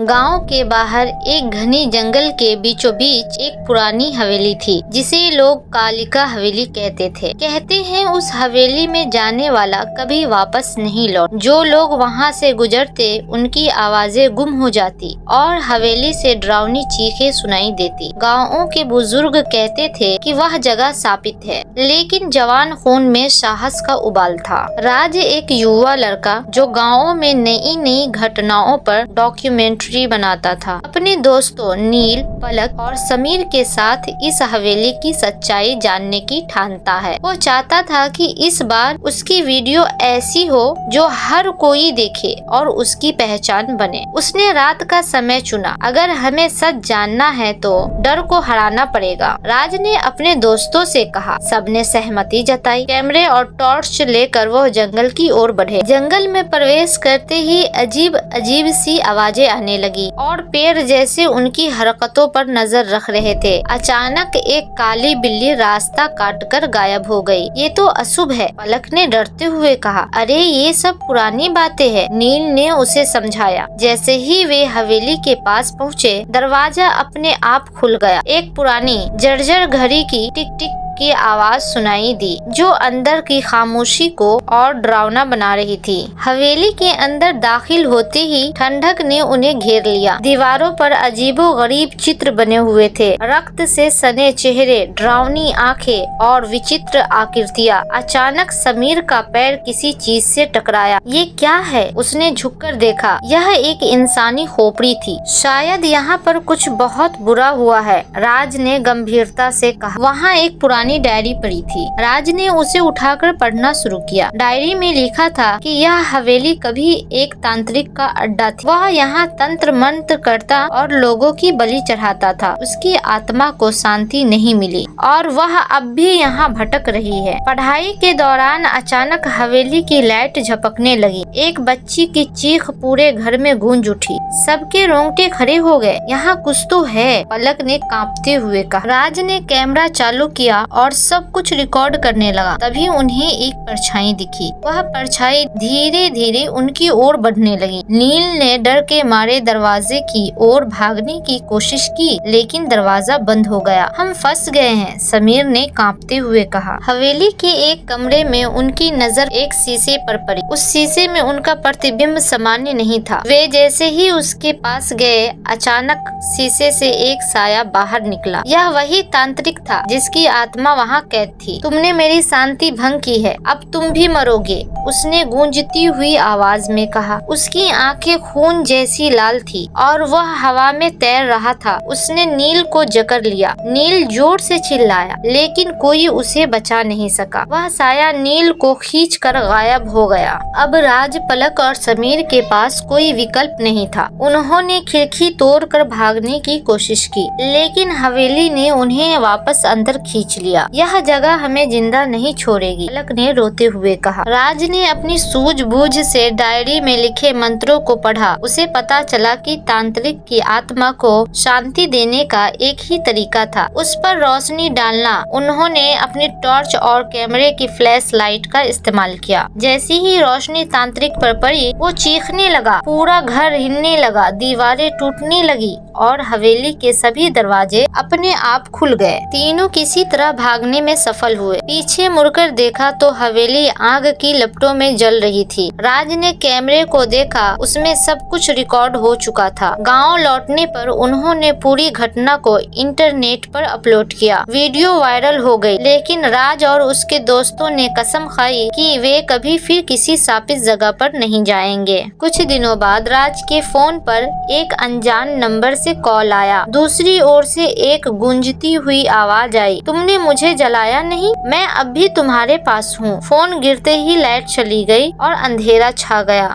गांव के बाहर एक घनी जंगल के बीचों बीच एक पुरानी हवेली थी जिसे लोग कालिका हवेली कहते थे। कहते हैं उस हवेली में जाने वाला कभी वापस नहीं लौट। जो लोग वहां से गुजरते उनकी आवाजें गुम हो जाती और हवेली से डरावनी चीखें सुनाई देती। गाँवों के बुजुर्ग कहते थे कि वह जगह शापित है, लेकिन जवान खून में साहस का उबाल था। राज एक युवा लड़का जो गाँवों में नई नई घटनाओं पर डॉक्यूमेंट्री बनाता था। अपने दोस्तों नील, पलक और समीर के साथ इस हवेली की सच्चाई जानने की ठानता है। वो चाहता था कि इस बार उसकी वीडियो ऐसी हो जो हर कोई देखे और उसकी पहचान बने। उसने रात का समय चुना। अगर हमें सच जानना है तो डर को हराना पड़ेगा, राज ने अपने दोस्तों से कहा। सबने सहमति जताई। कैमरे और टॉर्च लेकर वो जंगल की ओर बढ़े। जंगल में प्रवेश करते ही अजीब अजीब सी आवाजें आने लगी और पेड़ जैसे उनकी हरकतों पर नजर रख रहे थे। अचानक एक काली बिल्ली रास्ता काटकर गायब हो गई। ये तो अशुभ है, पलक ने डरते हुए कहा। अरे ये सब पुरानी बातें हैं, नील ने उसे समझाया। जैसे ही वे हवेली के पास पहुँचे, दरवाजा अपने आप खुल गया। एक पुरानी जर्जर घड़ी की टिक टिक की आवाज सुनाई दी जो अंदर की खामोशी को और डरावना बना रही थी। हवेली के अंदर दाखिल होते ही ठंडक ने उन्हें घेर लिया। दीवारों पर अजीबोगरीब चित्र बने हुए थे, रक्त से सने चेहरे, डरावनी आंखें और विचित्र आकृतियां। अचानक समीर का पैर किसी चीज से टकराया। ये क्या है? उसने झुककर देखा। यह एक इंसानी खोपड़ी थी। शायद यहाँ पर कुछ बहुत बुरा हुआ है, राज ने गंभीरता से कहा। वहाँ एक पुरानी डायरी पड़ी थी। राज ने उसे उठाकर पढ़ना शुरू किया। डायरी में लिखा था कि यह हवेली कभी एक तांत्रिक का अड्डा थी। वह यहाँ तंत्र मंत्र करता और लोगों की बलि चढ़ाता था। उसकी आत्मा को शांति नहीं मिली और वह अब भी यहाँ भटक रही है। पढ़ाई के दौरान अचानक हवेली की लाइट झपकने लगी। एक बच्ची की चीख पूरे घर में गूंज उठी। सबके रोंगटे खड़े हो गए। यहाँ कुछ तो है, पलक ने कांपते हुए कहा। राज ने कैमरा चालू किया और सब कुछ रिकॉर्ड करने लगा। तभी उन्हें एक परछाई दिखी। वह परछाई धीरे धीरे उनकी ओर बढ़ने लगी। नील ने डर के मारे दरवाजे की ओर भागने की कोशिश की, लेकिन दरवाजा बंद हो गया। हम फंस गए हैं, समीर ने कांपते हुए कहा। हवेली के एक कमरे में उनकी नजर एक शीशे पर पड़ी। उस शीशे में उनका प्रतिबिंब सामान्य नहीं था। वे जैसे ही उसके पास गए, अचानक शीशे से एक साया बाहर निकला। यह वही तांत्रिक था जिसकी आत्मा वहाँ कैद थी। तुमने मेरी शांति भंग की है, अब तुम भी मरोगे, उसने गूंजती हुई आवाज में कहा। उसकी आंखें खून जैसी लाल थी और वह हवा में तैर रहा था। उसने नील को जकड़ लिया। नील जोर से चिल्लाया, लेकिन कोई उसे बचा नहीं सका। वह साया नील को खींचकर गायब हो गया। अब राज, पलक और समीर के पास कोई विकल्प नहीं था। उन्होंने खिड़की तोड़कर भागने की कोशिश की, लेकिन हवेली ने उन्हें वापस अंदर खींच लिया। यह जगह हमें जिंदा नहीं छोड़ेगी, पलक ने रोते हुए कहा। राज ने अपनी सूझबूझ से डायरी में लिखे मंत्रों को पढ़ा। उसे पता चला कि तांत्रिक की आत्मा को शांति देने का एक ही तरीका था, उस पर रोशनी डालना। उन्होंने अपनी टॉर्च और कैमरे की फ्लैश लाइट का इस्तेमाल किया। जैसी ही रोशनी तांत्रिक पर पड़ी, वो चीखने लगा। पूरा घर हिलने लगा, दीवारें टूटने लगी और हवेली के सभी दरवाजे अपने आप खुल गए। तीनों किसी तरह भागने में सफल हुए। पीछे मुड़कर देखा तो हवेली आग की लपटों में जल रही थी। राज ने कैमरे को देखा, उसमें सब कुछ रिकॉर्ड हो चुका था। गांव लौटने पर उन्होंने पूरी घटना को इंटरनेट पर अपलोड किया। वीडियो वायरल हो गई, लेकिन राज और उसके दोस्तों ने कसम खाई कि वे कभी फिर किसी शापित जगह पर नहीं जाएंगे। कुछ दिनों बाद राज के फोन पर एक अनजान नंबर से कॉल आया। दूसरी ओर से एक गूंजती हुई आवाज आई, तुमने मुझे जलाया नहीं, मैं अब भी तुम्हारे पास हूँ। फोन गिरते ही लाइट चली गई और अंधेरा छा गया।